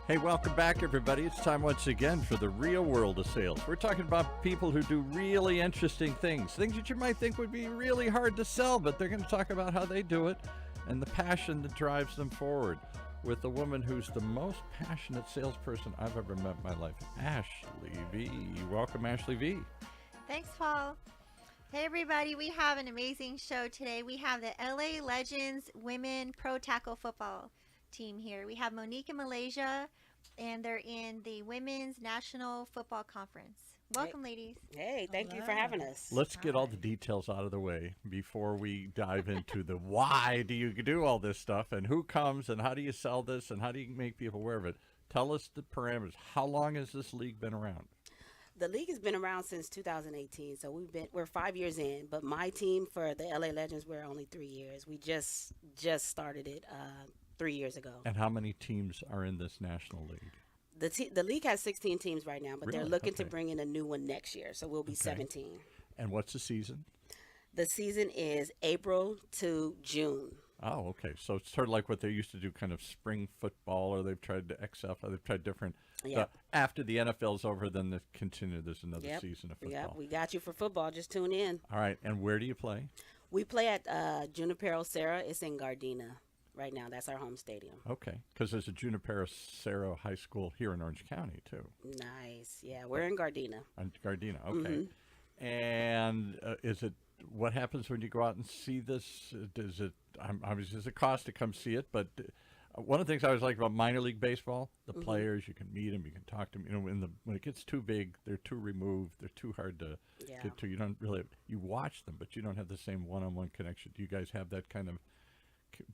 Hey, welcome back, everybody. It's time once again for the real world of sales. We're talking about people who do really interesting things that you might think would be really hard to sell, but they're going to talk about how they do it and the passion that drives them forward with a woman who's the most passionate salesperson I've ever met in my life, Ashley V. Welcome, Ashley V. Thanks, Paul. Hey, everybody. We have an amazing show today. We have the LA Legends Women Pro Tackle Football team here. We have Monique in Malaysia, and they're in the Women's National Football Conference. Welcome, ladies. Hey, thank you for having us. Let's get all the details out of the way before we dive into the why do you do all this stuff and who comes and how do you sell this and how do you make people aware of it. Tell us the parameters. How long has this league been around? The league has been around since 2018, so we're 5 years in. But my team for the LA Legends, we're only 3 years. We just started it 3 years ago. And how many teams are in this national league? The league has 16 teams right now, but Really? they're looking Okay. to bring in a new one next year, so we'll be 17. And what's the season? The season is April to June. Oh, okay. So it's sort of like what they used to do, kind of spring football, or they've tried to XF, or they've tried different. Yep. After the NFL's over, then they continue. There's another Yep. season of football. Yeah, we got you for football. Just tune in. All right. And where do you play? We play at Junipero Serra. It's in Gardena right now. That's our home stadium. Okay. Because there's a Junipero Serra High School here in Orange County, too. Nice. Yeah, we're in Gardena. On Gardena. Okay. And is it, what happens when you go out and see this? Does it, obviously, there's a cost to come see it, but one of the things I always like about minor league baseball, the players, you can meet them, you can talk to them. You know, when it gets too big, they're too removed, they're too hard to get to. You don't really, you watch them, but you don't have the same one-on-one connection. Do you guys have that kind of,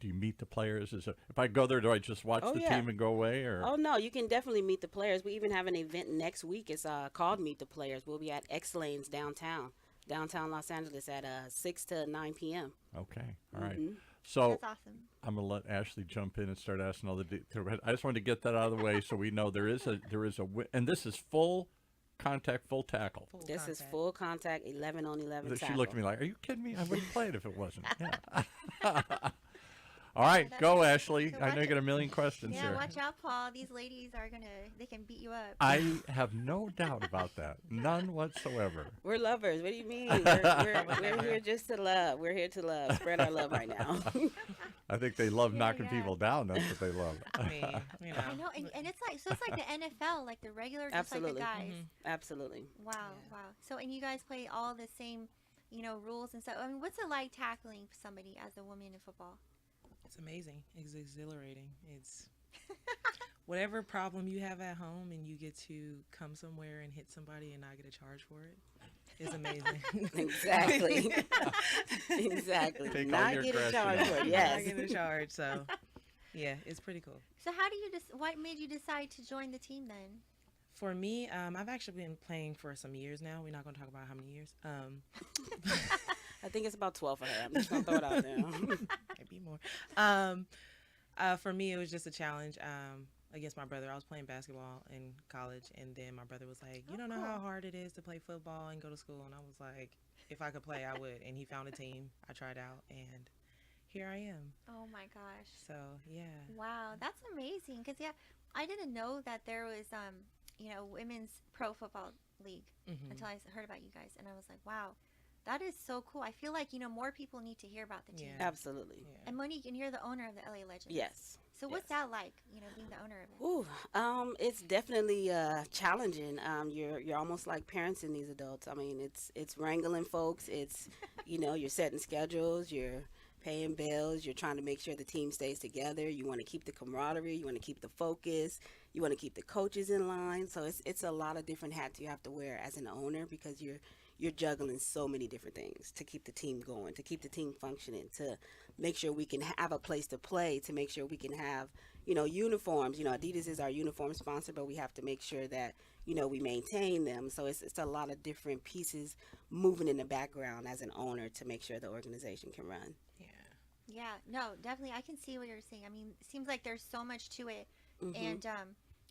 do you meet the players? If I go there, do I just watch the team and go away? Or? Oh, no, you can definitely meet the players. We even have an event next week. It's called Meet the Players. We'll be at X Lanes downtown Los Angeles at 6 to 9 p.m. Okay, all right. So That's awesome. I'm gonna let Ashley jump in and start asking all the. I just wanted to get that out of the way so we know there is a and this is full contact, full tackle. This is full contact, 11 on 11 She tackle. looked at me like, "Are you kidding me? I wouldn't play it if it wasn't." Yeah. All right, go Ashley. So I know you got a million questions Yeah, here. watch out, Paul. These ladies they can beat you up. I have no doubt about that. None whatsoever. We're lovers. What do you mean? We're here just to love. We're here to love. Spread our love right now. I think they love knocking people down. That's what they love. I mean, you know. I know, and it's like, so it's like the NFL, like the regular, just Absolutely. like the guys. Absolutely. Wow, wow. So, and you guys play all the same, rules and stuff. I mean, what's it like tackling somebody as a woman in football? It's amazing. It's exhilarating. It's whatever problem you have at home and you get to come somewhere and hit somebody and not get a charge for it. It's amazing. Exactly. Exactly. Take all Not your get a aggression charge out. for it. Not Yes. get a charge. So, yeah, it's pretty cool. So, how do you what made you decide to join the team then? For me, I've actually been playing for some years now. We're not going to talk about how many years. I think it's about 12 for her. I'm just going to throw it out there. Maybe more. For me, it was just a challenge against my brother. I was playing basketball in college, and then my brother was like, "You don't know how hard it is to play football and go to school." And I was like, "If I could play, I would." And he found a team. I tried out, and here I am. Oh my gosh. So yeah. Wow, that's amazing. Because I didn't know that there was women's pro football league until I heard about you guys, and I was like, wow. That is so cool. I feel like, more people need to hear about the team. Yeah. Absolutely. Yeah. And Monique, and you're the owner of the LA Legends. Yes. So what's that like, being the owner of it? Ooh, it's definitely challenging. You're almost like parents in these adults. I mean, it's wrangling folks. It's, you're setting schedules. You're paying bills. You're trying to make sure the team stays together. You want to keep the camaraderie. You want to keep the focus. You want to keep the coaches in line. So it's a lot of different hats you have to wear as an owner because you're juggling so many different things to keep the team going, to keep the team functioning, to make sure we can have a place to play, to make sure we can have, uniforms. Adidas is our uniform sponsor, but we have to make sure that, we maintain them. So it's a lot of different pieces moving in the background as an owner to make sure the organization can run. Yeah. Yeah, no, definitely. I can see what you're saying. I mean, it seems like there's so much to it. And,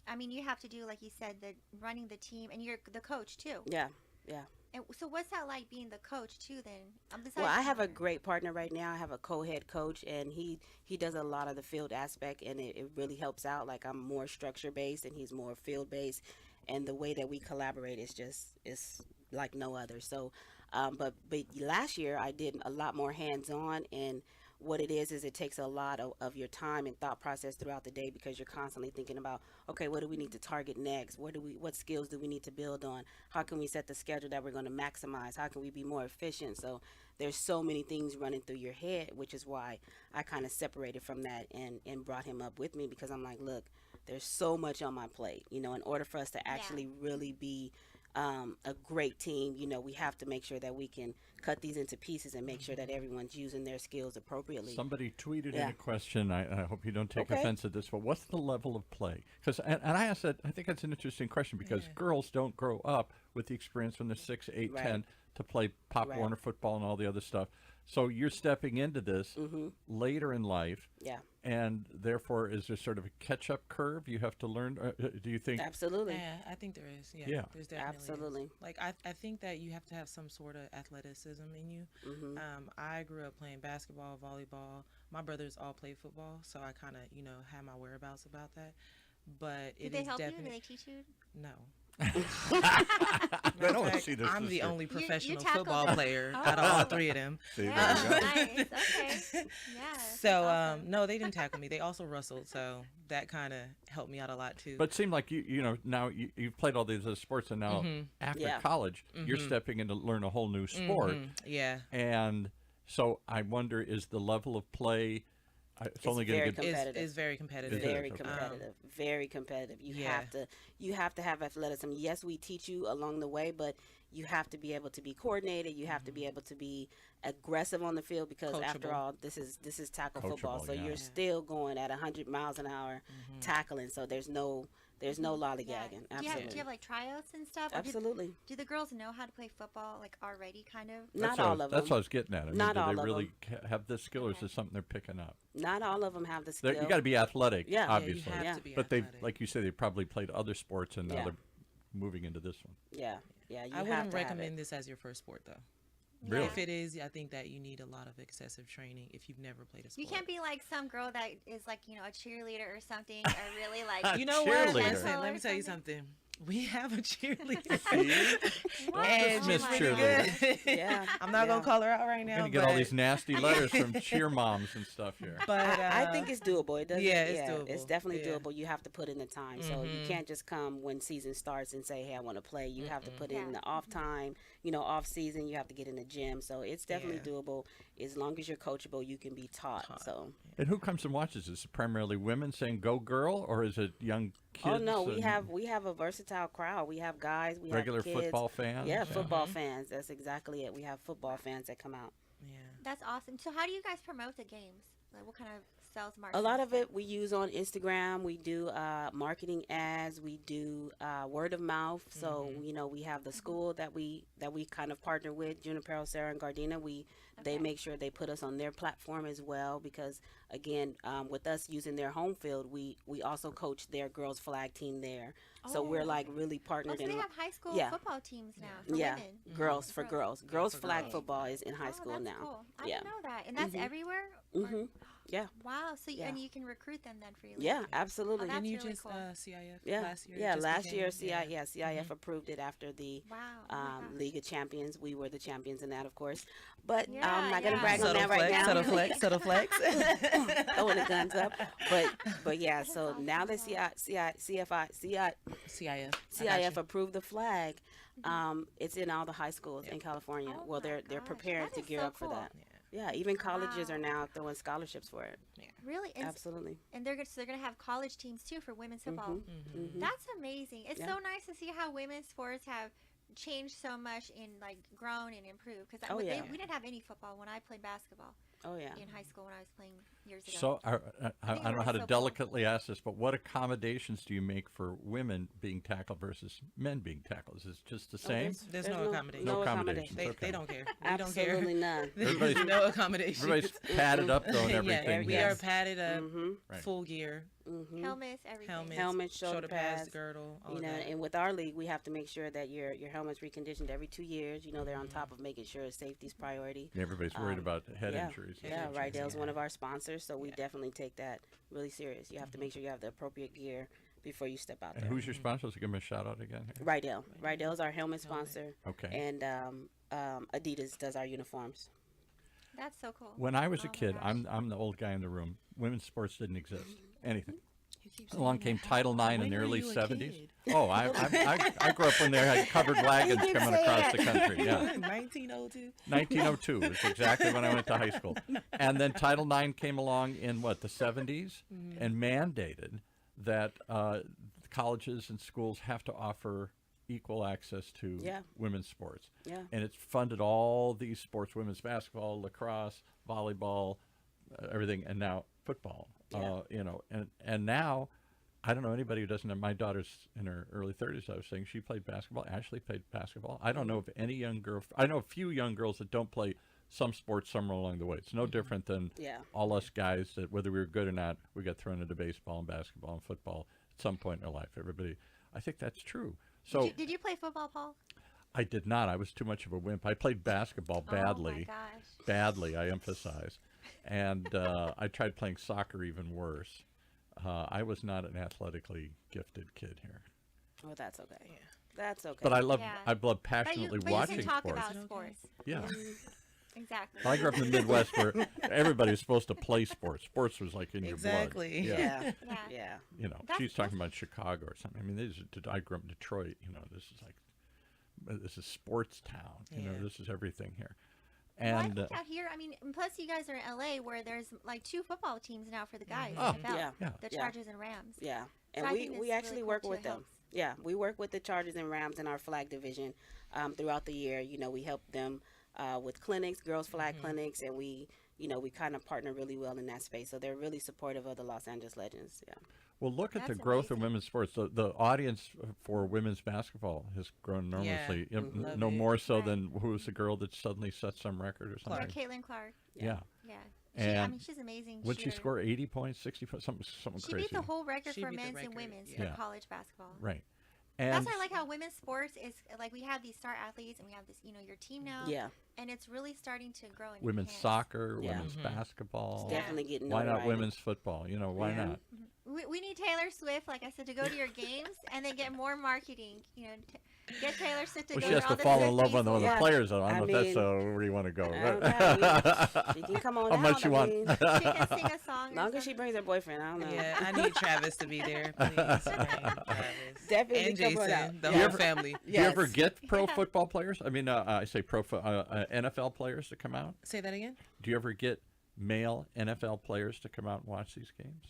I mean, you have to do, like you said, the running the team, and you're the coach too. Yeah, yeah. And so what's that like being the coach too then? Besides Well, I have a soccer? great partner right now. I have a co-head coach, and he does a lot of the field aspect, and it really helps out. Like, I'm more structure based, and he's more field based, and the way that we collaborate is like no other. So, but last year I did a lot more hands on, and what it is it takes a lot of your time and thought process throughout the day, because you're constantly thinking about, okay, what do we need to target next, what skills do we need to build on, how can we set the schedule that we're going to maximize, how can we be more efficient. So there's so many things running through your head, which is why I kind of separated from that and brought him up with me, because I'm like, look, there's so much on my plate, in order for us to actually really be a great team. We have to make sure that we can cut these into pieces and make sure that everyone's using their skills appropriately. Somebody tweeted in Yeah. a question. I hope you don't take Okay. offense at this, but what's the level of play? Because and I asked that. I think that's an interesting question, because Yeah. girls don't grow up with the experience when they're 6, 8, Right. 10 to play Pop Right. Warner football and all the other stuff. So you're stepping into this later in life, Yeah, and therefore, is there sort of a catch-up curve you have to learn? Do you think? absolutely. Yeah, I think there is. Yeah, Yeah. there's definitely is. Absolutely. Like I think that you have to have some sort of athleticism in you. I grew up playing basketball, volleyball. My brothers all played football, so I kind of had my whereabouts about that. But Did it they is help you? definitely Did they teach you? no. I don't want to fact, see this. I'm the only You professional tackled football them. player Oh. out of all three of them. See, there Yeah, you go. nice. Okay. Yeah. So awesome. no, they didn't tackle me. They also wrestled, so that kind of helped me out a lot too. But it seemed like now you've played all these other sports, and now after Yeah. college, you're stepping in to learn a whole new sport. Yeah, And so I wonder, is the level of play? It's only going very to get. competitive. is very competitive. Is it? Very Okay. competitive. Very competitive. You yeah. have to have athleticism. Yes, we teach you along the way, but you have to be able to be coordinated. You have to be able to be aggressive on the field, because after Coachable. all, this is tackle football. Coachable, So yeah. you're still going at 100 miles an hour tackling. So there's no Yeah. lollygagging. Do you Absolutely. have like tryouts and stuff? Or Absolutely. do the girls know how to play football like already, kind of? Not That's all what, of That's them. what I was getting at. I mean, Not do all they of really have this skill, or is Okay. this something they're picking up? Not all of them have the You skill. got to be athletic, Yeah. Yeah, you obviously. have Yeah. to be But they, athletic. like you say, they probably played other sports, and now Yeah. they're moving into this one. Yeah. Yeah. You I have wouldn't to have recommend it. this as your first sport though. Really? If it is, I think that you need a lot of excessive training if you've never played a sport. You can't be like some girl that is like, a cheerleader or something, or really like. You know what? Cheerleader. Listen, let Or me tell you something. something. We have a cheerleader. What? And dismiss Oh she's my pretty cheerleader. good. Yeah. I'm not gonna Yeah. call her out right You're now. going to get all but- these nasty letters from cheer moms and stuff here. But I think it's doable. It doesn't. yeah, it's doable. It's definitely Yeah. doable. You have to put in the time. So you can't just come when season starts and say, "Hey, I want to play." You have to put in Yeah. the off time. Off season. You have to get in the gym. So it's definitely Yeah. doable. As long as you're coachable, you can be taught. So. And who comes and watches? Is it primarily women saying "Go girl," or is it young kids? Oh no, we and have a versatile crowd. We have guys. We regular have kids. football fans. Yeah, football fans. That's exactly it. We have football fans that come out. yeah. That's awesome. So how do you guys promote the games? Like, what kind of sales marketing? A lot of it we use on Instagram. We do marketing ads. We do word of mouth. So we have the school that we kind of partner with, Junipero, Sarah, and Gardena. They Okay. make sure they put us on their platform as well, because again, with us using their home field, we also coach their girls flag team there. So we're like really Oh, partnered so in. they have high school Yeah. football teams now for Yeah, women. girls for girls. Girls for flag girls. football is in high Oh, school that's now. Cool. I Yeah. didn't know that, and that's everywhere. Mhm. Yeah. Wow. So Yeah. and you can recruit them then freely. Yeah, absolutely. Oh, that's Didn't you really just cool. CIF Yeah, last year? yeah. just Last became- year, CIF approved it after the Wow. Oh my gosh. League of Champions. We were the champions in that, of course. But Yeah, I'm not gonna yeah. brag on Subtle that right flex, now. subtle flex, subtle flex. Throwing the guns up. But yeah. So now that CIF. CIF approved the flag, it's in all the high schools in California. Oh Well, my they're gosh, preparing that to is gear so up for cool. that. Yeah, even colleges Wow. are now throwing scholarships for it. Really? And, Absolutely. and they're gonna have college teams too for women's football. Mhm. That's amazing. It's Yeah. so nice to see how women's sports have changed so much and like grown and improved. Because Oh, yeah. we didn't have any football when I played basketball Oh yeah. in high school when I was playing years ago. So I think don't it know was how to so cool. delicately ask this, but what accommodations do you make for women being tackled versus men being tackled? Is it just the same? There's no accommodation. No No accommodations. accommodation. They Okay. don't care. We don't care. Absolutely none. Everybody's- no accommodation. Everybody's padded up though and Yeah, everything. we here. are padded up, Mhm. Right. full gear, Helmets, everything. Helmets, shoulder pads, girdle, all You of know, that. and with our league, we have to make sure that your helmet's reconditioned every 2 years. You know, they're on top of making sure safety's priority. Everybody's worried about head yeah, injuries. Yeah, Rydell's one yeah. of our sponsors, so we Yeah. definitely take that really serious. You have to make sure you have the appropriate gear before you step out And there. who's your sponsor? Let's give them a shout out again here. Rydell. Rydell's our helmet sponsor, Okay. and Adidas does our uniforms. That's so cool. When I was Oh a my kid, gosh. I'm the old guy in the room. Women's sports didn't exist. Anything. You keep Along saying came that. Title IX in When the were early you a 70s. kid? Oh, I grew up when they had covered wagons keeps coming saying across the that. country. Yeah. 1902. 1902 is exactly when I went to high school. And then Title IX came along in what, the 70s and mandated that colleges and schools have to offer equal access to Yeah. women's sports. Yeah. And it's funded all these sports, women's basketball, lacrosse, volleyball, everything, and now football. Yeah. You know, and now I don't know anybody who doesn't have. My daughter's in her early 30s. I was saying she played basketball. Ashley played basketball. I don't know if any young girl. I know a few young girls that don't play some sports somewhere along the way. It's no different than Yeah. all us guys that whether we were good or not, we got thrown into baseball and basketball and football at some point in our life. Everybody, I think that's true. So Did you play football, Paul? I did not. I was too much of a wimp. I played basketball badly. Oh my gosh. Badly, I emphasize. And I tried playing soccer even worse. I was not an athletically gifted kid here. Well, that's okay. Yeah. That's okay. But I love But passionately you watching can talk sports. about Is it okay? sports. Yeah. Exactly. I grew up in the Midwest where everybody was supposed to play sports. Sports was like in Exactly. your blood. yeah. Yeah. Yeah. You know, That's- she's talking about Chicago or something. I mean, I grew up in Detroit. You know, this is sports town. You know, Yeah. this is everything here. Well, I And think out here, I mean, and plus you guys are in LA where there's like 2 football teams now for the guys. Oh, NFL, yeah. Yeah. The Yeah. Chargers and Rams. Yeah. So And I we, think we it's actually really work cool with to them. help. Yeah, we work with the Chargers and Rams in our flag division throughout the year. You know, we help them with clinics, girls flag clinics, and we kind of partner really well in that space. So they're really supportive of the Los Angeles Legends. Yeah. well, look at the That's growth of amazing. women's sports. The audience for women's basketball has grown enormously. Love No it. more so Right. than who was the girl that suddenly set some record or Yeah, something. Caitlin Clark. Yeah. Yeah. And I mean, she's amazing. Would she shooter. score 80 points, 60 points, something She crazy? beat the whole record She for beat the men's and record, women's yeah. for Yeah. college basketball. Right. That's And why I like how women's sports is like we have these star athletes and we have this, your team now. Yeah. And it's really starting to grow. And women's enhance. soccer, Yeah. women's basketball. Yeah. Definitely getting Why not notoriety. women's football? You know, why Yeah. not? We need Taylor Swift, like I said, to go to your games and then get more marketing. Get Taylor Swift to Well, go she has to to all the fall in love with one of the Yeah. players. Though. I I don't know if mean, that's where you want to go. I don't know. She can come on How out. much you I want? mean, She can sing a song. long as she brings her boyfriend, I don't know. Yeah, I need Travis to be there, please. Right, Travis. Definitely And come on Jason, out. the Yeah. whole ever- family. Do you ever Yes. get pro football players? I mean, I say NFL players to come out. Say that again. Do you ever get male NFL players to come out and watch these games?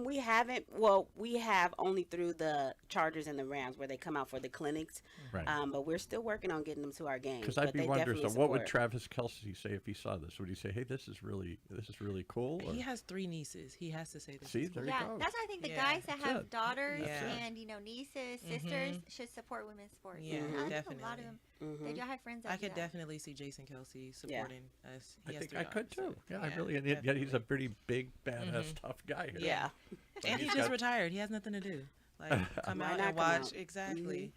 We haven't. Well, we have only through the Chargers and the Rams where they come out for the clinics. Right. But we're still working on getting them to our games. Because I'd but be they wondering, definitely so what would support. Travis Kelce say if he saw this? Would he say, "Hey, this is really cool"? Or, He has 3 nieces. He has to say this. see, is there cool. you Yeah, go. that's why I think the Yeah. guys that That's have it. daughters That's it. and nieces, sisters should support women's sports. Yeah, And I think a lot definitely. of them. They do have friends that I do could that. definitely see Jason Kelsey supporting us. He I has think 3 I could daughters, too. so, Yeah, I really. And yet he's a definitely. pretty big, badass, tough guy here. Yeah. And he he's just got- retired. He has nothing to do. Like come Why out not and come watch. out? Exactly.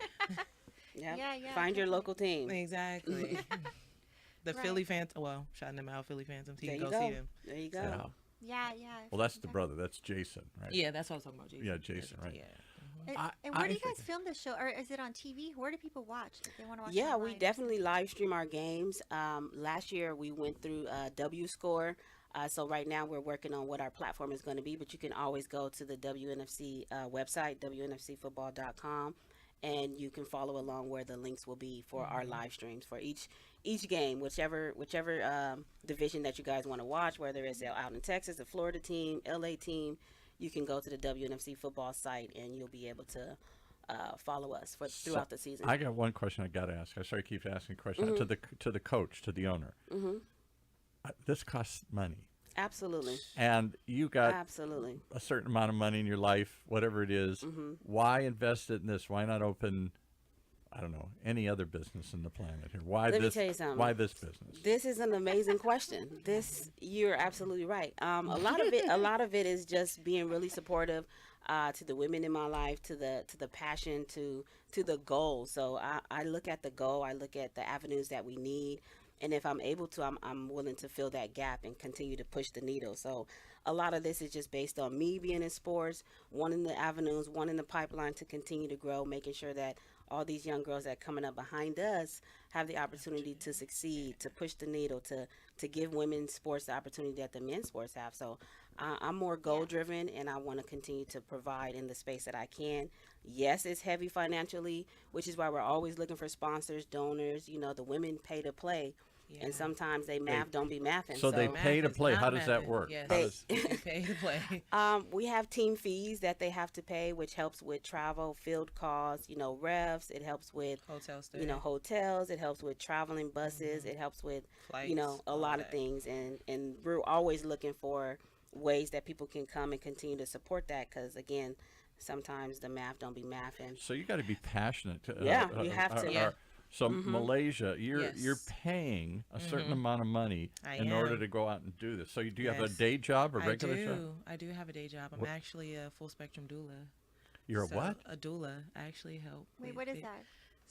Yep. Yeah, Find your definitely. local team. Exactly. The Right. Philly fans. Well, shouting them out, Philly fans. There You you go, go. see them. There you go. Yeah. Yeah. Well, that's the definitely. brother. That's Jason, right? Yeah, that's what I was talking about. Jason. Yeah, Jason, right. Yeah. And, I- and where I do you guys think- film the show, or is it on TV? Where do people watch if they want to watch? Yeah, it we online? definitely live stream our games. Last year we went through W Score. So right now we're working on what our platform is going to be, but you can always go to the WNFC website, WNFCfootball.com, and you can follow along where the links will be for our live streams for each game, whichever division that you guys want to watch, whether it's out in Texas, the Florida team, LA team, you can go to the WNFC football site and you'll be able to follow us throughout the season. I got one question I got to ask. I sorry, I keep asking questions to the coach, to the owner. This costs money, Absolutely. and you got Absolutely. a certain amount of money in your life, whatever it is. Why invest it in this? Why not open I don't know, any other business in the planet here? Why Let me this? tell you something. Why this business? This is an amazing question. You're absolutely right. A lot of it is just being really supportive to the women in my life, to the passion, to the goal. So I look at the goal. I look at the avenues that we need, and if I'm able to, I'm willing to fill that gap and continue to push the needle. So a lot of this is just based on me being in sports, wanting the avenues, wanting the pipeline to continue to grow, making sure that all these young girls that are coming up behind us have the opportunity to succeed, to push the needle, to give women's sports the opportunity that the men's sports have. So I'm more goal driven, and I want to continue to provide in the space that I can. Yes, it's heavy financially, which is why we're always looking for sponsors, donors. You know, the women pay to play. Yeah. And sometimes don't be mathing. So they Math pay to is play. not How does that mathing. work? Yes. How does- They pay to play. We have team fees that they have to pay, which helps with travel, field costs, refs. It helps with, Hotel stay. hotels. It helps with traveling buses. It helps with, Flights, a all lot of that. things. And we're always looking for ways that people can come and continue to support that. Because, again, sometimes the math don't be mathing. So you got to be passionate. Yeah, you have to. Yeah. So Malaysia, you're Yes. paying a certain amount of money I in order am. to go out and do this. So do you have a Yes. day job, a regular job? I do have a day job. I'm What- actually a full spectrum doula. You're So, a what? A doula. I actually help. Wait, with what is it. that?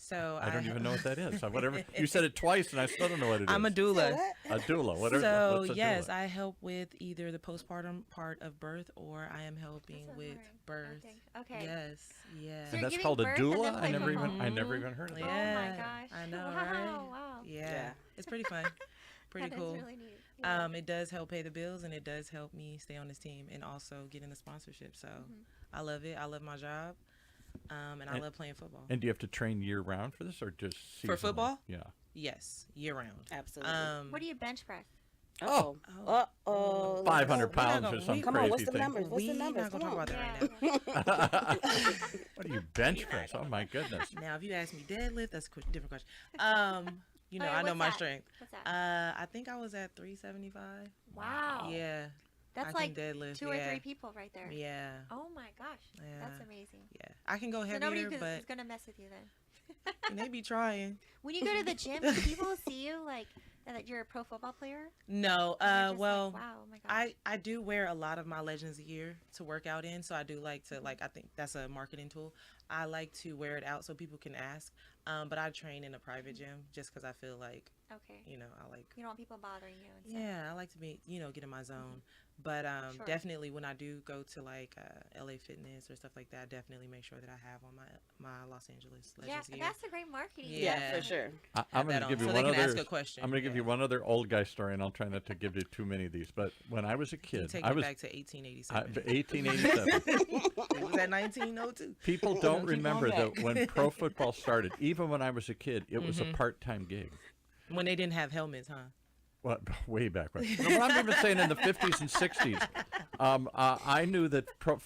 So I don't even know what that is. Whatever you said it twice, and I still don't know what it is. I'm a doula. A doula. Whatever. So what's a yes, doula? I help with either the postpartum part of birth, or I am helping That's what I'm with learning. birth. Okay. Yes. Yeah. So And you're that's giving called a birth and then doula. play I football. never even heard of that. Yeah. Oh my gosh. I know, Wow. right? Wow. Yeah. Yeah. It's pretty fun. Pretty That cool. is really neat. Yeah. It does help pay the bills, and it does help me stay on this team and also get in the sponsorship. So I love it. I love my job, and I love playing football. And do you have to train year round for this, or just For seasonally? football? Yeah. Yes, year round. Absolutely. What do you bench press? Uh-oh. Uh-oh. 500 pounds gonna- or some we- Come crazy on, what's the thing. numbers? What's the We're numbers? not gonna Come talk on. about that right now. What do you bench press? Oh my goodness. Now, if you ask me deadlift, that's a different question. You know, All right, I know what's my that? strength. What's that? I think I was at 375. Wow. Yeah. That's I like can deadlift. two or yeah. three people right there. Yeah. Oh my gosh. That's Yeah. amazing. Yeah. I can go So nobody heavier, is but gonna mess with you then. and they be trying. When you go to the gym, do people see you like that you're a pro football player? No. Or they're just Well, like, wow, oh my gosh. I do wear a lot of my Legends gear to work out in, so I do like to I think that's a marketing tool. I like to wear it out so people can ask. But I train in a private gym just because I feel like Okay. I like. You don't want people bothering you and stuff. Yeah, I like to be get in my zone. But Sure. definitely when I do go to LA Fitness or stuff like that, I definitely make sure that I have on my Los Angeles Yeah, Legends gear. that's a great marketing. Yeah. Yeah, for sure. I'm Have going that to give on, you so one they can other. ask a question. I'm going to give you one other old guy story, and I'll try not to give you too many of these. But when I was a You kid, take I me was back to 1887. 1887. It was at 1902. People don't Keep going remember back. that when pro football started, even when I was a kid, it was a part-time gig. When they didn't have helmets, huh? Well, way back when. No, but I'm even saying in the 50s and 60s. I knew that pro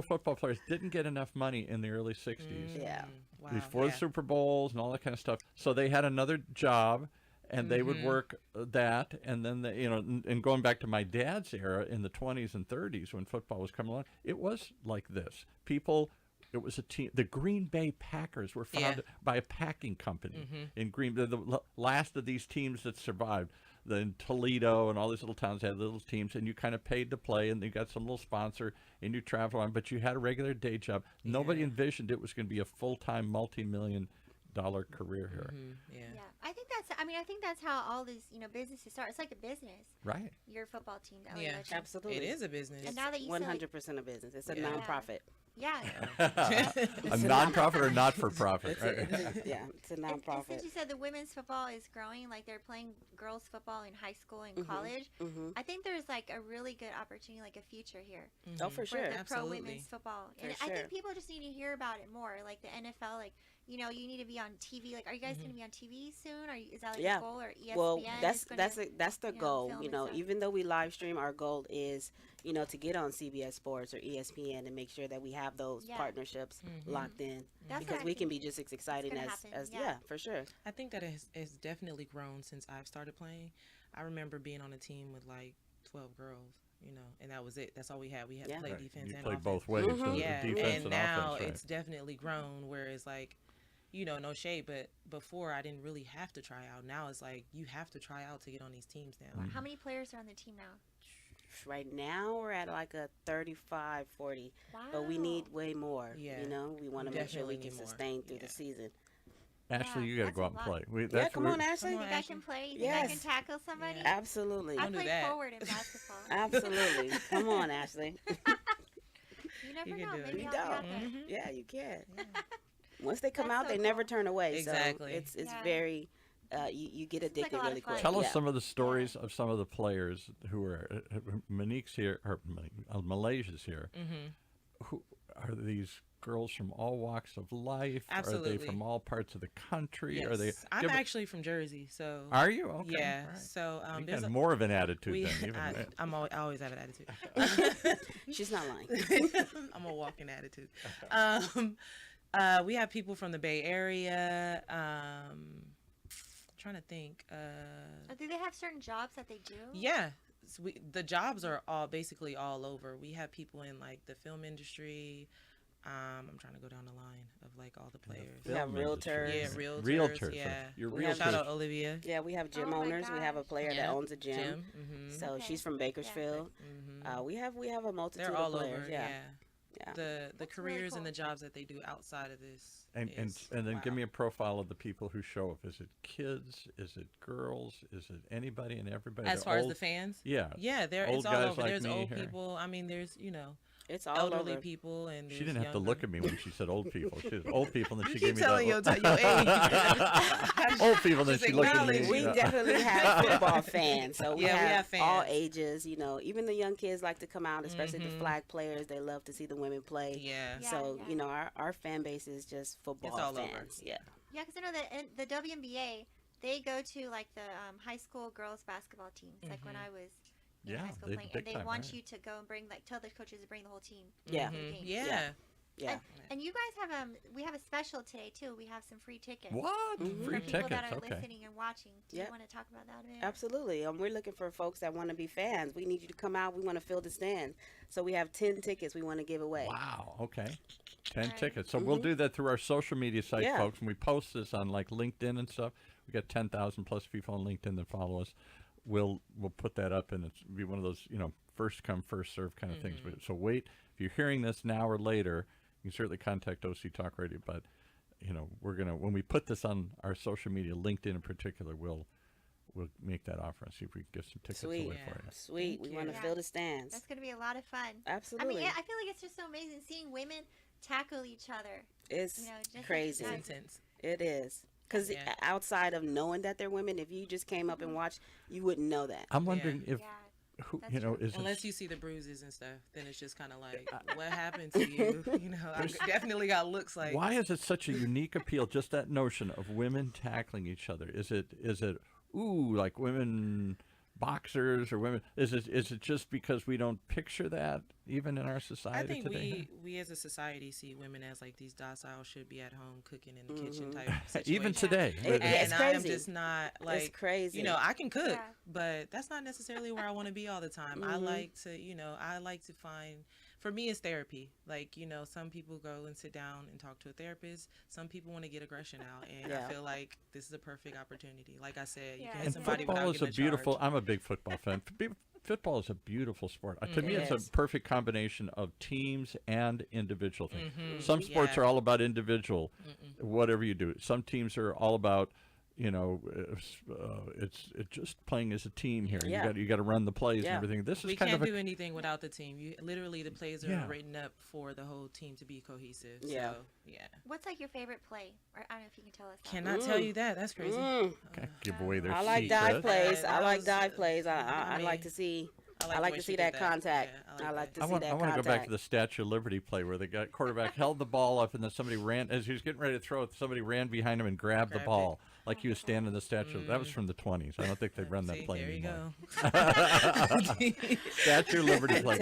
football players didn't get enough money in the early 60s. Yeah. Wow. Before yeah. the Super Bowls and all that kind of stuff. So they had another job, and they would work that, and then and going back to my dad's era in the 20s and 30s when football was coming along, it was like this. It was a team. The Green Bay Packers were founded by a packing company in Green Bay. The last of these teams that survived. Then Toledo and all these little towns had little teams, and you kind of paid to play, and you got some little sponsor, and you traveled on, but you had a regular day job. Nobody envisioned it was going to be a full-time, multi-million-dollar career here. Yeah. Yeah, I think that's how all these businesses start. It's like a business. Right. Your football team, the LA Yeah. Legends. Absolutely. It is a business. And now that you said, 100% a business. It's a Yeah. nonprofit. yeah, A non-profit or not-for-profit, right? Yeah, it's a and nonprofit. since you said the women's football is growing, like they're playing girls football in high school and college, I think there's like a really good opportunity, like a future here Oh, for for sure. the pro Absolutely. women's football. For And I sure. think people just need to hear about it more, like the NFL, like you need to be on TV. Like, are you guys going to be on TV soon? Is that like Yeah. a goal, or ESPN? Well, is gonna, that's the goal. film You and know, stuff? even though we live stream, our goal is to get on CBS Sports or ESPN and make sure that we have those Yeah. partnerships locked in That's what because I we can think be just as exciting gonna as happen, as yeah. yeah, for sure. I think that it's definitely grown since I've started playing. I remember being on a team with like 12 girls, and that was it. That's all we had. We had Yeah. to play Right. defense You and play offense. both ways, the Yeah, defense and now offense, right? it's definitely grown where it's like no shade, but before I didn't really have to try out. Now it's like you have to try out to get on these teams now. How many players are on the team now? Right now we're at like a 35, 40, Wow. but we need way more. Yeah. You know, we want to make sure we Definitely can need more. sustain through Yeah. the season. Ashley, Yeah, you got to that's go a out and lot. play. Yeah, come on, Ashley. You Come on, guys Ashley. can play. You think I can Yes. tackle somebody? Yeah. Absolutely. I Don't do play that. forward in basketball. Absolutely. Come on, Ashley. You never You can know. do it. Maybe You I'll be out don't. there. Mhm. Yeah, you can. Yeah. Once they come That's out, so they never cool. turn away. Exactly. So it's Yeah. very, you get Seems like a addicted lot of really fun. quick. Tell us Yeah. some of the stories of some of the players who are Monique's here, or Malaysia's here. Who are these girls from all walks of life? Are Absolutely. they from all parts of the country? Are they? Yes. I'm give it- actually from Jersey, so Are you? Okay. yeah. all right. So You there's got more of an attitude we, than even. I always have an attitude. She's not lying. I'm a walking attitude. We have people from the Bay Area. Trying to think. Do they have certain jobs that they do? Yeah, the jobs are basically all over. We have people in like the film industry. I'm trying to go down the line of like all the players. We have Film industry. realtors. Yeah, Realtors. realtors. Yeah. Your We have Shout out realtors. Olivia. Yeah, we have gym Oh my owners. We have a gosh. player that Yeah. owns a gym. Jim. Mm-hmm. So Okay. she's from Bakersfield. We have a multitude They're of all players. over. Yeah. Yeah. Yeah. The That's really careers cool. and the jobs that they do outside of this. And is, then wow. give me a profile of the people who show up. Is it kids? Is it girls? Is it anybody and everybody? As They're far as old- the fans. Yeah. Yeah, Old it's all guys over. like There's me old here. people. I mean, there's It's all elderly over. people and She there's didn't have to younger. look at me when she said old people. She was old people, and then You she gave keep me telling your that. age. Old people, then Just she looked at me. acknowledge. We yeah. definitely have football fans. So we Yeah, we have have all fans. ages. You know, even the young kids like to come out, especially the flag players. They love to see the women play. Yeah. Yeah. So you know, our fan base is just football It's all over. fans. Yeah. Yeah, because I know that in the WNBA, they go to like the high school girls basketball teams. Like when I was in Yeah, high school they- playing, big and they time, want right. you to go and bring tell the coaches to bring the whole team. Yeah. to the games. Yeah. Yeah. And you guys have we have a special today too. We have some free tickets. What? Mhm. Free For people tickets? that are Okay. listening and watching. Do Yep. you want to talk about that a bit? Absolutely. We're looking for folks that want to be fans. We need you to come out. We want to fill the stand. So we have 10 tickets we want to give away. Wow. Okay. 10 Right. tickets. So we'll do that through our social media site, Yeah. folks. When we post this on like LinkedIn and stuff, we got 10,000 plus people on LinkedIn that follow us. We'll put that up, and it's be one of those first come first serve kind of things. So wait, if you're hearing this now or later, you can certainly contact OC Talk Radio. But we're gonna when we put this on our social media, LinkedIn in particular, we'll make that offer and see if we can get some tickets Sweet. away for you. Sweet. We Thank want you. to Yeah. fill the stands. That's going to be a lot of fun. Absolutely. I mean, I feel like it's just so amazing seeing women tackle each other. It's Just crazy. like It's intense. It is. Because Yeah. outside of knowing that they're women, if you just came up and watched, you wouldn't know that. I'm wondering if Yeah. who That's is it Unless you see the bruises and stuff, then it's just kind of like, what happened to you? I definitely got looks like. why is it such a unique appeal? Just that notion of women tackling each other. Is it like women boxers or women? Is it just because we don't picture that even in our I society think today? we as a society see women as like these docile, should be at home cooking in the kitchen type situation. Even today. It- And It's I am crazy. just not like, it's crazy. I can cook, Yeah. but that's not necessarily where I want to be all the time. I like to find, for me, it's therapy. Like, some people go and sit down and talk to a therapist. Some people want to get aggression out. And Yeah. I feel like this is a perfect opportunity. Like I said, you Yeah. can hit And somebody football without is a getting beautiful. charge. I'm a big football fan. Football is a beautiful sport. To me, It it's is. a perfect combination of teams and individual things. Mhm. Some sports Yeah. are all about individual, whatever you do. Some teams are all about, it's just playing as a team here. Yeah. You got to run the plays and Yeah. everything. This is We kind can't of a do anything without the team. Literally, the plays are Yeah. written up for the whole team to be cohesive. Yeah. So, yeah. What's like your favorite play? Or I don't know if you can tell us that. Cannot tell you that. That's crazy. okay, give away their I like dive secret. plays. Yeah, I that like was- dive plays. I I like mean, to see. I the like way to she see did that contact. Yeah, I like to I see want that to go contact. back to the Statue of Liberty play where the quarterback held the ball up and then somebody ran as he was getting ready to throw it. Somebody ran behind him and grabbed the Grabbed ball. like you stand in the statue. That was from the 20s. I don't think they run that See, play there you anymore. go. Statue of Liberty play.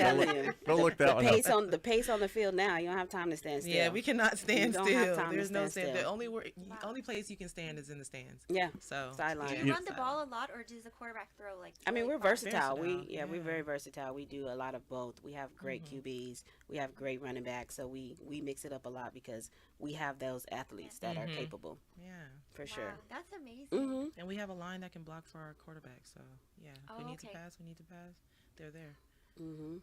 Go look that one up. The pace on the field now. You don't have time to stand still. Yeah, we cannot stand don't have still. time to There's no stand stand. The still. only place you can stand is in the stands. Yeah. So Sideline. Do Yeah. you run the ball a lot, or does the quarterback throw like? I mean, really we're far? versatile. We're Yeah. very versatile. We do a lot of both. We have great QBs. We have great running backs. So we mix it up a lot because we have those athletes that are capable Yeah. for sure. Wow, that's amazing. Mm-hmm. And we have a line that can block for our quarterback. So yeah, if Oh, we need to okay. pass, they're there. Mm-hmm.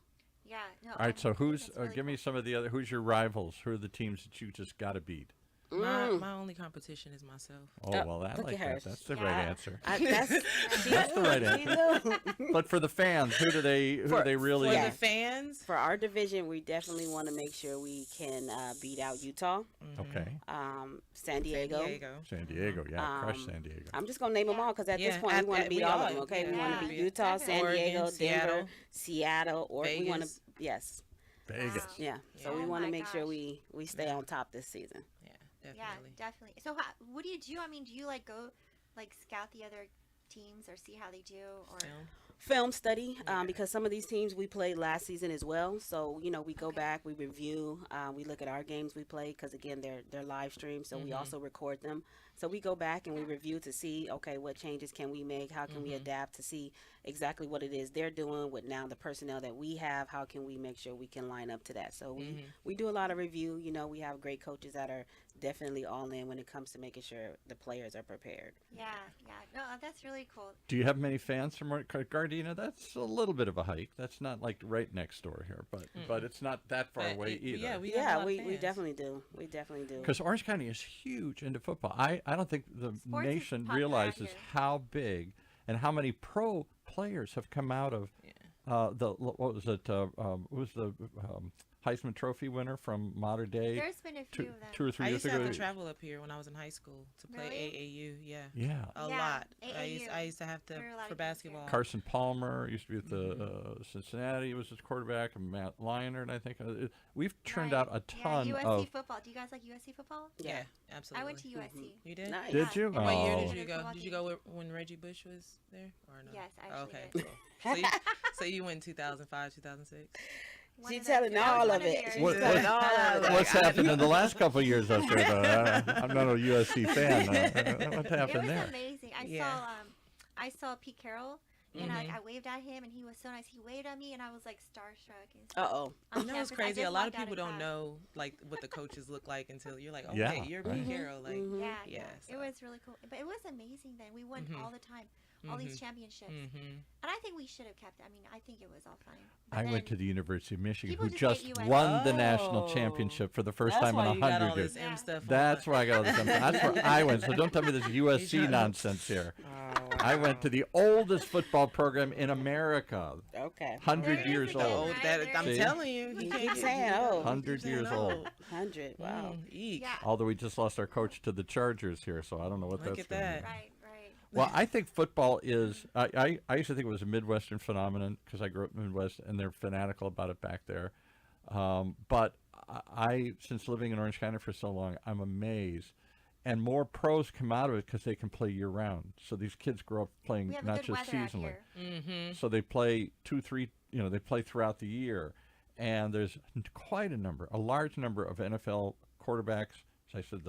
Yeah. No. All right, so who's that's really give me cool. some of the other. Who's your rivals? Who are the teams that you just got to beat? My only competition is myself. Oh, well, I look like at that. her. That's the Yeah. right answer. That's the right answer. But for the fans, who do they really? For Yeah. the fans, For our division, we definitely want to make sure we can beat out Utah, Okay, San Diego. San Diego, yeah, crush Um, San Diego. I'm just gonna name them all because at this Yeah, point we want to beat we all are. of them. Okay, we Yeah. want to beat Yeah. Utah, San Oregon, Diego, Denver, Seattle, Seattle, or we want to Vegas. yes, Vegas. Wow. yeah. So Yeah. we Oh want to my make sure gosh. we stay on top this season. Yeah, Yeah, definitely. definitely. So, what do you do? I mean, do you like go, like scout the other teams or see how they do, or? Film. Film study because some of these teams we played last season as well. So we go Okay. back, we review, we look at our games we played because again they're live streamed, so we also record them. So we go back and we review to see what changes can we make, how can we adapt to see exactly what it is they're doing with now the personnel that we have. How can we make sure we can line up to that? So we do a lot of review. We have great coaches that are definitely all in when it comes to making sure the players are prepared. Yeah, yeah. No, that's really cool. Do you have many fans from Gardena? That's a little bit of a hike. That's not like right next door here, but it's not that far But away it- either. yeah, we have a Yeah, lot of we fans. definitely do. We definitely do. Because Orange County is huge into football. I don't think the Sports is nation popular out realizes here. how big and how many pro players have come out of what was it? Who was the Heisman Trophy winner from modern day? There's been a few of them. 2 or 3 I years used to ago. have to travel up here when I was in high school to play Really? AAU. Yeah, Yeah. a Yeah, lot. AAU. I used to have to There were a lot for of kids here. basketball. Carson Palmer used to be at the Cincinnati. Was his quarterback, and Matt Leinart, I think. We've turned Right. out a ton yeah, USC of. football. Do you guys like USC football? Yeah, absolutely. I went to USC. You did? Nice. Did you? And what year Oh. did you go? Football Did you team. go when Reggie Bush was there or no? Yes, I actually Okay, did. cool. So you went 2005, 2006. One She's of those- telling that was all one of it. yours. She's What- telling what- all of it. What's happened in the last couple of years up there, though? I'm not a USC fan. What It happened was there? amazing. Yeah. I saw Pete Carroll, and I waved at him, and he was so nice. He waved at me, and I was like starstruck. And stuff. Uh-oh. On You know what's campus. I crazy? A just lot of walked out people don't class. know like what the coaches look like until you're like, oh Yeah, wait, you're right. Pete Carroll. Like, Yeah, Yeah, yeah. so- It was really cool, but it was amazing. Then we won all the time, all these championships, and I think we should have kept it. I mean, I think it was all fine. But I went then- to the University of Michigan, People who just just hate USC. won the national Oh. championship for the first that's time why in you got all 100 this years. M stuff. That's where I got all this. That's where I went. So don't tell me this USC trying to- nonsense here. Oh, I went to the oldest football program in America, Okay. 100 There years is The again, old. old, right? that, I'm See? telling you, He can't keeps get- saying old. 100 keep saying years old. 100. Wow. Eek. Yeah. Although we just lost our coach to the Chargers here, so I don't know what Look that's at going to that. be. Right, right. Well, I think football is. I used to think it was a Midwestern phenomenon because I grew up in the Midwest, and they're fanatical about it back there. But I, since living in Orange County for so long, I'm amazed. And more pros come out of it because they can play year round. So these kids grow up playing We have not good just weather out seasonally. here. So they play 2, 3. They play throughout the year, and there's quite a large number of NFL quarterbacks. As I said,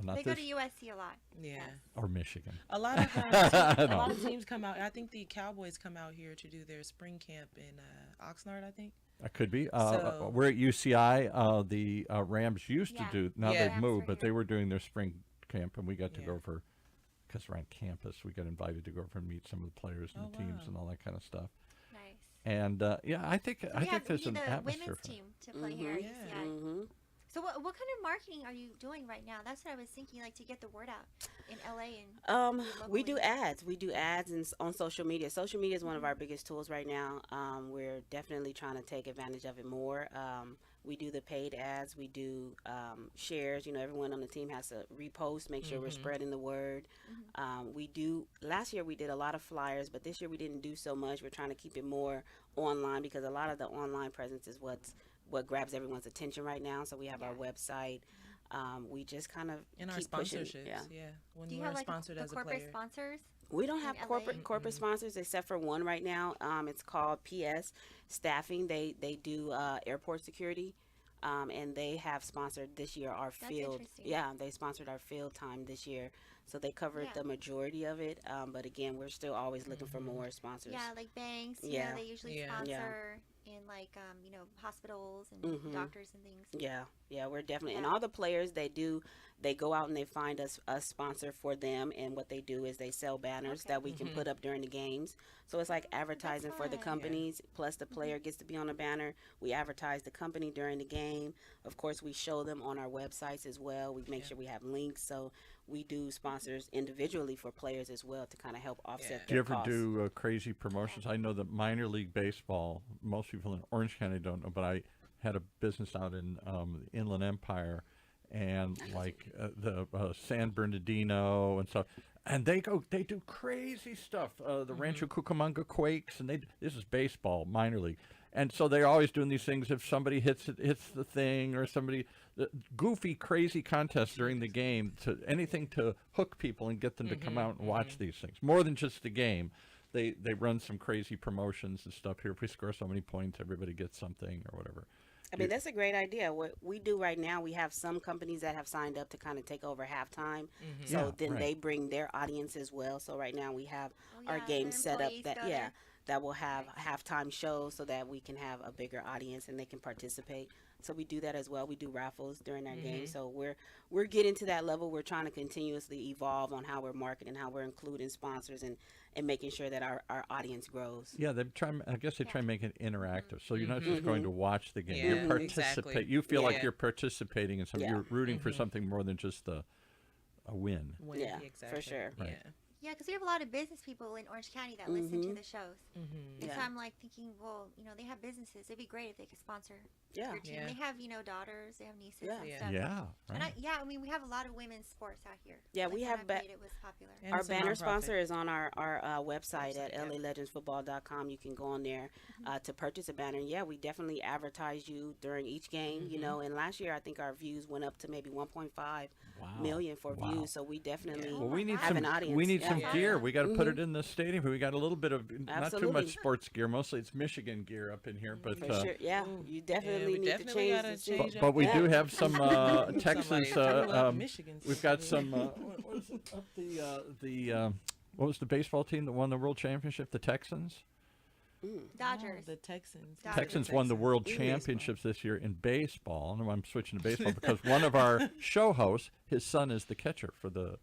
not They go this to USC a lot. Yeah. or Michigan. A lot of a lot of teams come out. I think the Cowboys come out here to do their spring camp in Oxnard. I think. That could be. So- We're at UCI. The Rams used Yeah. to do. Now Yeah. they've Rams moved, were but they here. were doing their spring camp, and we got to Yeah. go over because we're on campus. We got invited to go over and meet some of the players and Oh, the teams wow. and all that kind of stuff. Nice. And I think We there's an need a atmosphere. women's For it. team to play here at Yeah. UCI. Mm-hmm. So what kind of marketing are you doing right now? That's what I was thinking, like to get the word out in LA and We do locally. ads. We do ads on social media. Social media is one of our biggest tools right now. We're definitely trying to take advantage of it more. We do the paid ads. We do shares. Everyone on the team has to repost, make sure we're spreading the word. Last year we did a lot of flyers, but this year we didn't do so much. We're trying to keep it more online because a lot of the online presence is what grabs everyone's attention right now. So we have our website. We just kind of And our keep pushing. sponsorships, Yeah. when Do you we're have like sponsored the as a corporate player. sponsors? We don't have in LA? corporate sponsors except for one right now. It's called PS Staffing. They do airport security, and they have sponsored this year our That's field. interesting. Yeah, they sponsored our field time this year, so they covered Yeah. the majority of it. But again, we're still always looking for more sponsors. Yeah, like banks. Yeah. They usually Yeah. sponsor in like hospitals and Mhm. doctors and things. Yeah, we're definitely, and Yeah. all the players they go out and they find us a sponsor for them, and what they do is they sell banners Okay. that we can put up during the games. So it's like advertising for the fun. companies, plus the player gets to be on a banner. We advertise the company during the game. Of course, we show them on our websites as well. We make sure we have links, so we do sponsors individually for players as well to kind of help offset Do you their ever costs. do crazy promotions? I know that minor league baseball, most people in Orange County don't know, but I had a business out in the Inland Empire, and like the San Bernardino and stuff, and they do crazy stuff. The Rancho Cucamonga Quakes, and this is baseball minor league, and so they're always doing these things. If somebody hits the thing, or somebody goofy, crazy contests during the game, to anything to hook people and get them to come out and watch these things. More than just the game, they run some crazy promotions and stuff here. If we score so many points, everybody gets something or whatever. I mean, that's a great idea. What we do right now, we have some companies that have signed up to kind of take over halftime. So Yeah, then right. they bring their audience as well. So right now we have Oh, our yeah, games their set up employees that, go there. that will have halftime shows so that we can have a bigger audience and they can participate. So we do that as well. We do raffles during our games. So we're getting to that level. We're trying to continuously evolve on how we're marketing, how we're including sponsors, and making sure that our audience grows. Yeah, they try. I guess they try and make it interactive, so you're not just Mm-hmm. going to watch the game. Yeah, You participate. exactly. You feel like Yeah. you're participating in something. Yeah. You're rooting for something more than just a win. When- Yeah, for exactly. sure. Right. Yeah. Yeah, because we have a lot of business people in Orange County that listen to the shows. And so Yeah. I'm like thinking, well, they have businesses. It'd be great if they could sponsor Yeah. your team. Yeah. They have, daughters, they have nieces Yeah. and Yeah. stuff. Yeah, And right. I mean, we have a lot of women's sports out here. Yeah, Like we when have I made it was popular. And Our it's a banner nonprofit. sponsor is on our website at Website, yeah. lalegendsfootball.com. You can go on there to purchase a banner. Yeah, we definitely advertise you during each game, and last year I think our views went up to maybe 1.5 Wow. million for Wow. views. So we definitely Well, we need have some. an audience. We need Yeah. some Yeah. gear. We got to put Mm-hmm. it in the stadium. We got a little bit of not too Absolutely. much sports gear. Mostly it's Michigan gear up in here, but For sure. Yeah, you definitely we need definitely to change gotta the scene. change but we do Yeah. have some Texas. Somebody talking about Michigan We've got something. some. What is it? Up the what was the baseball team that won the world championship? The Texans. Dodgers. The Texans. Dodgers. Texans won the world Baseball. championships this year in baseball, and I'm switching to baseball because one of our show hosts, his son is the catcher for the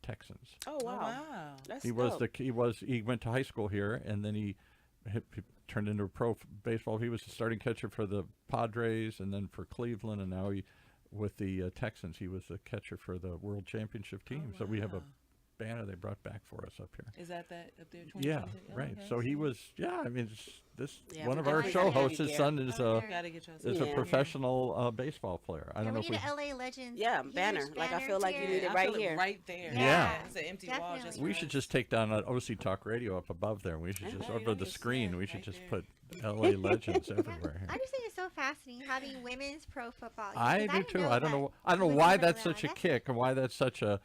Texans. Oh Oh, wow, wow. that's He dope. he went to high school here, and then he turned into a pro baseball. He was the starting catcher for the Padres, and then for Cleveland, and now with the Texans, he was the catcher for the world championship team. So we have a wow. banner they brought back for us up here. Is that up there? Yeah, 2022? Oh, right. okay. So he was, I mean, Yeah, one we of our definitely show gotta hosts, have his you, son is Oh, a there. Gotta get y'all is some. a Yeah. professional baseball player. I Yeah, don't know we if need we. an LA Legends. Yeah, huge banner. Like, I feel like you here. need it I right feel here. Right there. Yeah. It's an empty wall. Just Definitely. We for should us. just take down an OC Talk Radio up above there. We should Yeah, just right over on the the screen. set, We should right just there. put LA Legends everywhere I here. just think it's so fascinating having women's pro football. I Because do didn't too. know I don't that know. I don't know women why were that's such a around. kick and why that's such a.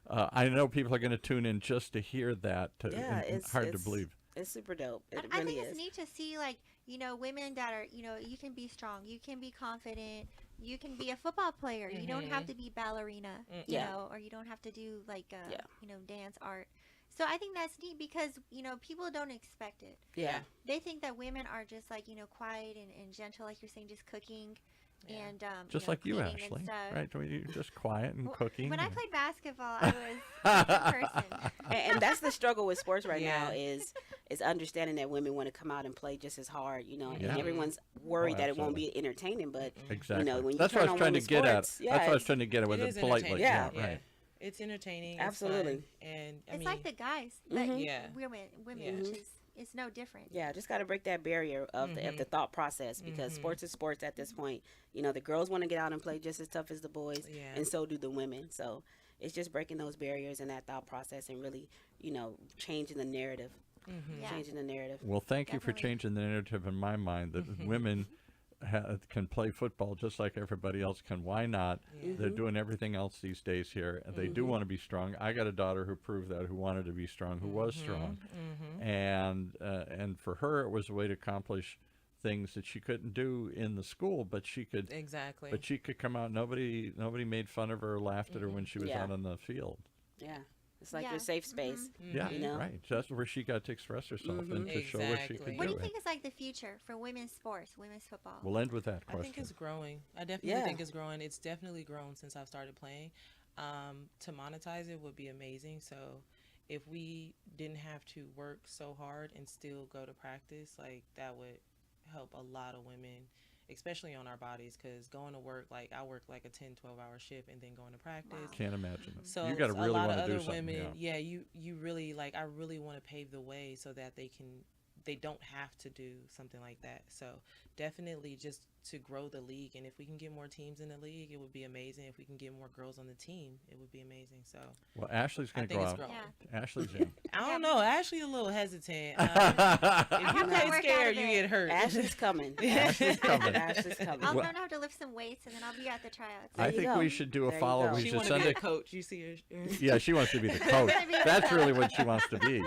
I know people are going to tune in just to hear that. Yeah, and it's hard to it's- believe. It's super dope. It I really think is. it's neat to see, like, women that are, you can be strong, you can be confident, you can be a football player. You don't have to be ballerina, Yeah. or you don't have to do like, Yeah. dance art. So I think that's neat because, people don't expect it. Yeah. They think that women are just like, quiet and gentle, like you're saying, just cooking and Just like you, cleaning and Ashley. stuff. Right? You're just quiet and Well, cooking. When I and- played basketball, I was a different person. And that's the struggle with sports right now Yeah. is understanding that women want to come out and play just as hard, Yeah. and everyone's worried Oh, that it won't absolutely. be entertaining, but Exactly. when you That's what turn I was on trying to women's get sports, at. yeah, That's what I was it's- trying to get at with It is it politely. entertaining. Yeah. Right. It's entertaining. It's Absolutely. fun, and I It's mean, like the guys, but Yeah. women, Yeah. which is it's no different. yeah, just got to break that barrier of the thought process because sports is sports at this point. The girls want to get out and play just as tough as the boys, Yeah. and so do the women. So it's just breaking those barriers and that thought process and really, changing the narrative. Yeah. Changing the narrative. Well, thank you for Definitely. changing the narrative in my mind that women can play football just like everybody else can. Why not? Yeah. They're doing everything else these days here, and they do want to be strong. I got a daughter who proved that, who wanted to be strong, who was strong, and for her it was a way to accomplish things that she couldn't do in the school, but she could. Exactly. But she could come out. Nobody made fun of her or laughed at her when she was Yeah. out on the field. Yeah. It's like Yeah. your safe space. Yeah, You know? right. So that's where she got to express herself and to show what she Exactly. could What do do. you think is like the future for women's sports, women's football? We'll end with that I question. think it's growing. I definitely Yeah. think it's growing. It's definitely grown since I've started playing. To monetize it would be amazing. So if we didn't have to work so hard and still go to practice, like that would help a lot of women, especially on our bodies, because going to work, like I work like a 10, 12-hour shift and then going to practice. Wow. Can't imagine it. So You got to a really lot want of to do other something. women, Yeah. you really like. I really want to pave the way so that they don't have to do something like that. So definitely just to grow the league, and if we can get more teams in the league, it would be amazing. If we can get more girls on the team, it would be amazing. So Well, Ashley's I going to think go it's out. growing. Yeah. Ashley's in. I don't know. Ashley a little hesitant. If you have to play work out scared, a you bit. get hurt. Ashley's coming. Ashley's coming. Ashley's coming. I'm Well- gonna have to lift some weights and then I'll be at the tryouts. I There you think go. we should do a There you follow. go. We She should want to send be a it. coach. You see her? Yeah, she wants to be the coach. Wanna be the That's coach. really what she wants to be.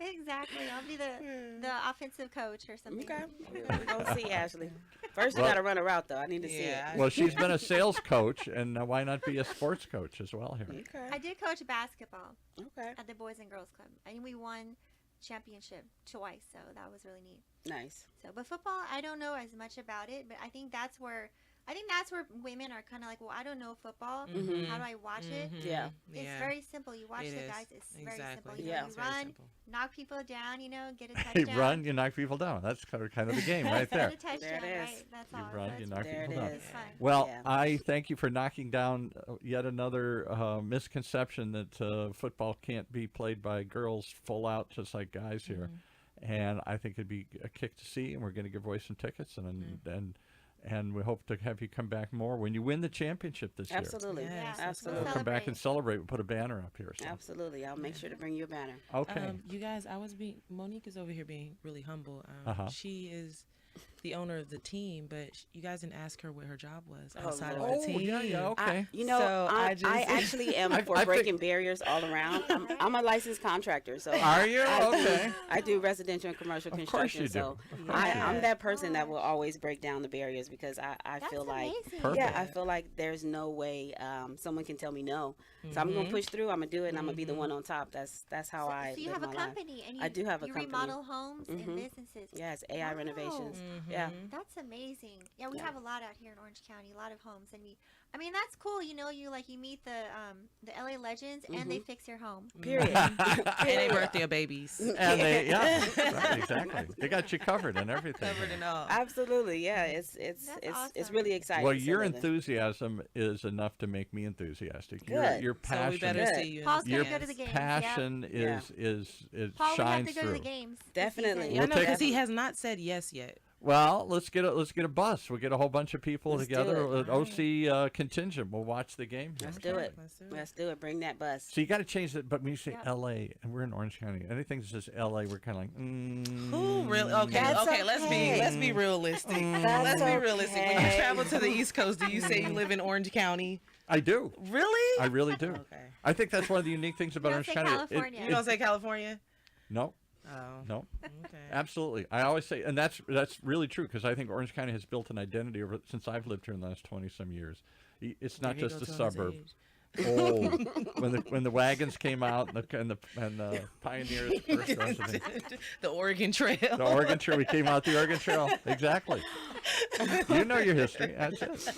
Exactly. I'll be the offensive coach or something. Okay. We're going to see Ashley. First, you Well- got to run a route, though. I need to see it. Yeah. Well, she's been a sales coach, and why not be a sports coach as well here? Okay. I did coach basketball Okay. at the Boys and Girls Club, and we won championship twice, so that was really neat. Nice. So, but football, I don't know as much about it, but I think that's where women are kind of like, well, I don't know football. Mhm. How do I watch it? Yeah. It's very simple. You watch It the is. guys. It's very simple. Exactly. You, Yeah. know, It's you very run, simple. knock people down. Get a You touchdown. run, you knock people down. That's kind of the game right there. Get a touchdown, There it is. right? That's You all. run, So you it's knock There people it down. is. It's fun. Well, Yeah. I thank you for knocking down yet another misconception that football can't be played by girls full out just like guys here. And I think it'd be a kick to see, and we're going to give away some tickets, and we hope to have you come back more when you win the championship this year. Absolutely. Yes, Yeah. that's Absolutely. We'll come back and celebrate. We'll put a banner up here. So. Absolutely. I'll make sure to bring you a banner. Okay. You guys, Monique is over here being really humble. She is the owner of the team, but you guys didn't ask her what her job was outside of Lord. the team. yeah, okay. So I I actually am I for think- breaking barriers all around. I'm a licensed contractor, so Are you? Okay. I do residential and commercial Of course construction. you do. So Of course you I'm do. that person that will always break down the barriers because I That's feel like amazing. Perfect. yeah, I feel like there's no way someone can tell me no. So I'm gonna push through. I'm gonna do it, and I'm gonna be the one on top. That's how I So you live have a my life. company, and I do have a you company. remodel homes and Mhm. businesses. Yeah, it's AI Wow. renovations. Yeah. That's amazing. Yeah, we Yeah. have a lot out here in Orange County, a lot of homes, and I mean that's cool. You meet the LA legends, and they fix your home. Period. And they birthday of babies. And right, exactly. They got you covered and everything. Covered in all. Absolutely. Yeah. It's That's it's awesome. really exciting. Well, to your live in. enthusiasm is enough to make me enthusiastic. Good. Your So passion, we better Good. see you. Paul's your gonna go to the games. passion Yeah. is Paul, we have shines to go through. to the games. this Definitely. season. Yeah, I We'll know take because it- he has not said yes yet. Well, let's get a bus. We'll get a whole bunch of people Let's do together. it. An OC contingent. We'll watch the game. Here. Let's do it. Let's do it. Let's do it. Bring that bus. So you got to change it. But when you say Yeah. L.A. and we're in Orange County, anything that says L.A., we're kind of like, Who really? Okay, That's okay. Let's okay. be realistic. That's Let's be realistic. When you okay. travel to the East Coast, do you say you live in Orange County? I do. Really? I really do. Okay. I think that's one of the unique things about don't Orange say County. California. You don't say California? No, Oh. no. Okay. Absolutely. I always say, and that's really true because I think Orange County has built an identity since I've lived here in the last 20-some years. It's not There you just go, a telling his suburb. age. Old. when the wagons came out and the pioneers first resident. The Oregon Trail. The Oregon Trail. We came out the Oregon Trail. Exactly. You know your history. That's it.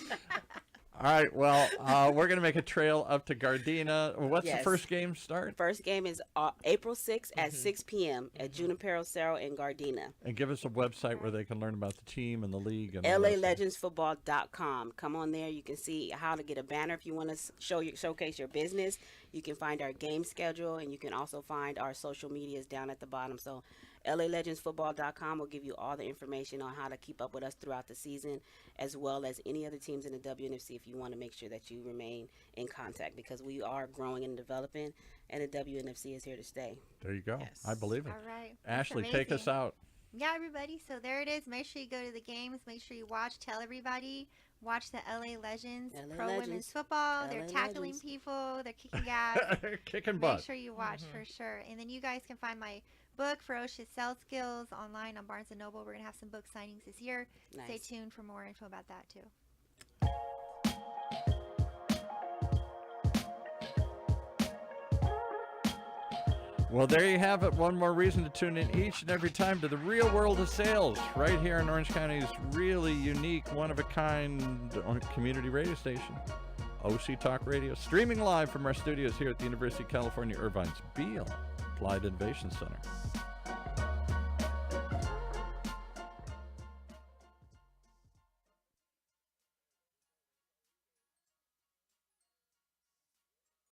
All right. Well, we're going to make a trail up to Gardena. What's the Yes. first game start? First game is April 6th at 6 p.m. at Junipero Cerro in Gardena. And give us a website where they can learn about the team and the league. And all that stuff. LALegendsFootball.com. Come on there. You can see how to get a banner if you want to showcase your business. You can find our game schedule, and you can also find our social medias down at the bottom. So LALegendsFootball.com will give you all the information on how to keep up with us throughout the season, as well as any other teams in the WNFC if you want to make sure that you remain in contact, because we are growing and developing, and the WNFC is here to stay. There you go. Yes. I believe it. All right. That's Ashley, take us amazing. out. Yeah, everybody. So there it is. Make sure you go to the games. Make sure you watch. Tell everybody. Watch the LA Legends LA Pro Legends. Women's Football. They're LA tackling Legends. people. They're kicking ass. Kicking Make butt. sure you watch for sure. And then you guys can find my book, Ferocious Sales Skills, online on Barnes & Noble. We're going to have some book signings this year. Nice. Stay tuned for more info about that, too. Well, there you have it. One more reason to tune in each and every time to the Real World of Sales, right here in Orange County's really unique, one-of-a-kind community radio station, OC Talk Radio, streaming live from our studios here at the University of California, Irvine's Beale Applied Innovation Center.